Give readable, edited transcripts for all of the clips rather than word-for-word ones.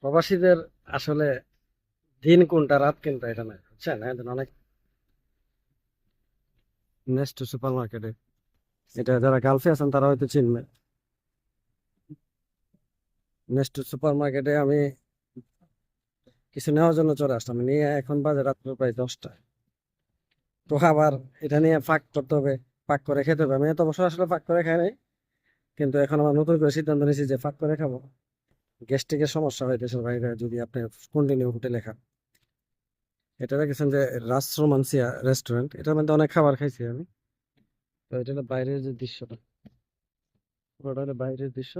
প্রবাসীদের আসলে দিন কোনটা রাত কোনটা এটা না, বুঝছেন? এদের অনেক নেক্সট সুপার মার্কেটে, এটা যারা গালফে আছেন তারা হয়তো চিনবে। নেক্সট সুপার মার্কেটে আমি কিছু নেওয়ার জন্য চলে আসলাম, নিয়ে এখন বাজে রাত্র প্রায় 10টা। তো আবার এটা নিয়ে পাক করতে হবে, পাক করে খেতে হবে। আমি এত বছর আসলে পাক করে খাই নাই, কিন্তু এখন আমার নতুন করে সিদ্ধান্ত নিয়েছি যে পাক করে খাবো। গ্যাস্ট্রিকের সমস্যা হয় দেশের বাইরে যদি আপনি কন্টিনিউ হোটেলে খান। এটা দেখেছেন যে রাস রোমান্সিয়া রেস্টুরেন্ট, এটার মধ্যে অনেক খাবার খাইছি আমি। তো এটা হলো বাইরের যে দৃশ্যটা, পুরোটা হলো বাইরের দৃশ্য।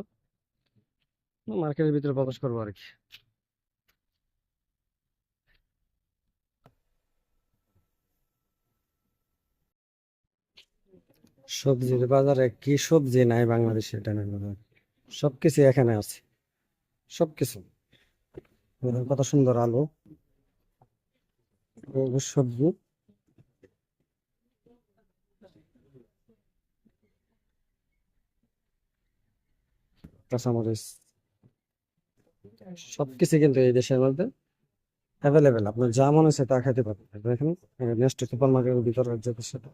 মার্কেটের ভিতরে প্রবেশ করবো আর কি। সবজির বাজারে কি সবজি নাই বাংলাদেশে, এটা নেই বাজারে। সবকিছু এখানে আছে, সবকিছু। দেখুন কত সুন্দর আলু, এই সবজি, কাঁচামরিচ, সবকিছু কিন্তু এই দেশের মধ্যে অ্যাভেলেবেল। আপনার যা মনে হচ্ছে তা খেতে পারবেন। দেখেন নেক্সট সুপার মার্কেটের ভিতরে যে দৃশ্যটা,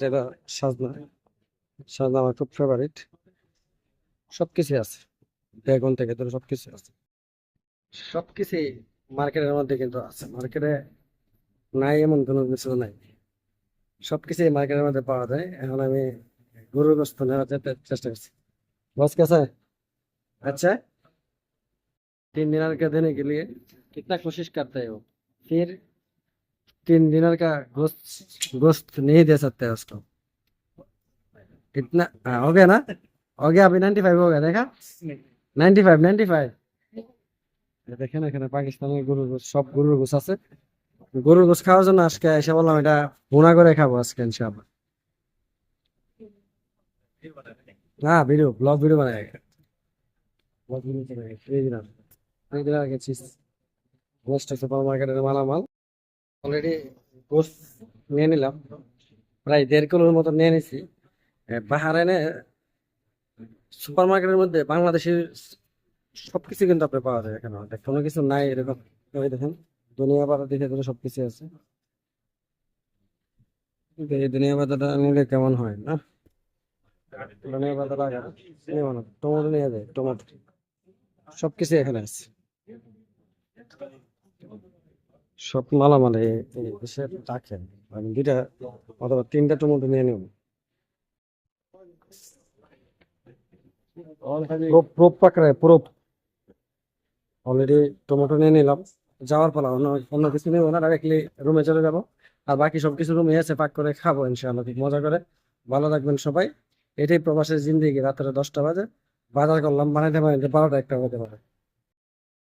এটা সাজনা। সাজনা আমার খুব ফেভারিট। সবকিছু আছে, বেগুন থেকে ধরে সবকিছু আছে। সবকিছু মার্কেটের মধ্যে কিন্তু আছে। মার্কেটে নাই এমন কোনো কিছু নাই, সবকিছুই মার্কেটের মধ্যে পাওয়া যায়। এখন আমি গরুর গোস্ত নেওয়ার চেষ্টা করছি। बस कैसा है? अच्छा है। 3 दिनर का देने के लिए कितना कोशिश करते है वो, फिर 3 दिनर का गोश्त गोश्त नहीं दे सकते उसको। कितना हो गया ना? हो गया अभी 95 हो गया, देखा? 95 95। দেখেন এখানে পাকিস্তানের গরুর গোশত, সব গরুর গোশত আছে। গরুর গোশত খাওয়ার জন্য আজকে এসে বললাম এটা ভুনা করে খাবো আজকে ইনশাআল্লাহ। না, ভিডিও ব্লগ ভিডিও বানাই, ব্লগ ভিডিও বানাই। এই দিন আগে চিজ গোস্ট সুপার মার্কেটের মালামাল অলরেডি গোস্ত নিয়ে নিলাম, প্রায় 1.5 কিলোর মতো নিয়ে নিছি। বাহারাইনে সুপার মার্কেটের মধ্যে বাংলাদেশের সবকিছু কিন্তু আপনি পাওয়া যায় এখানে, অর্ধেক কোনো কিছু নাই এরকম। ওই দেখেন দুনিয়া পাতা দিকে ধরে সবকিছু আছে। কিন্তু এই দুনিয়া পাতাটা নিলে কেমন হয় না? দুনিয়া পাতা লাগা নিয়ে না, টমেটো নিয়ে যায়, টমেটো সবকিছু এখানে আছে। সব মালামাল এই দেশে রাখেন। আমি 2টা অথবা 3টা টমেটো নিয়ে নেব। প্রোপ প্রোপ পাকড়ায় প্রোপ। অলরেডি টমেটো নিয়ে নিলাম, যাওয়ার পালা। অন্য অন্য কিছু নেবো না, ডাইরেক্টলি রুমে চলে যাবো। আর বাকি সবকিছু রুমে এসে পাক করে খাবো ইনশাআল্লাহ, খুব মজা করে। ভালো থাকবেন সবাই। এটাই প্রবাসের জিন্দেগি। রাত্রে 10টা বাজে, বাজার করলাম, বানাইতে বানাইতে 12টা 1টা হতে পারে।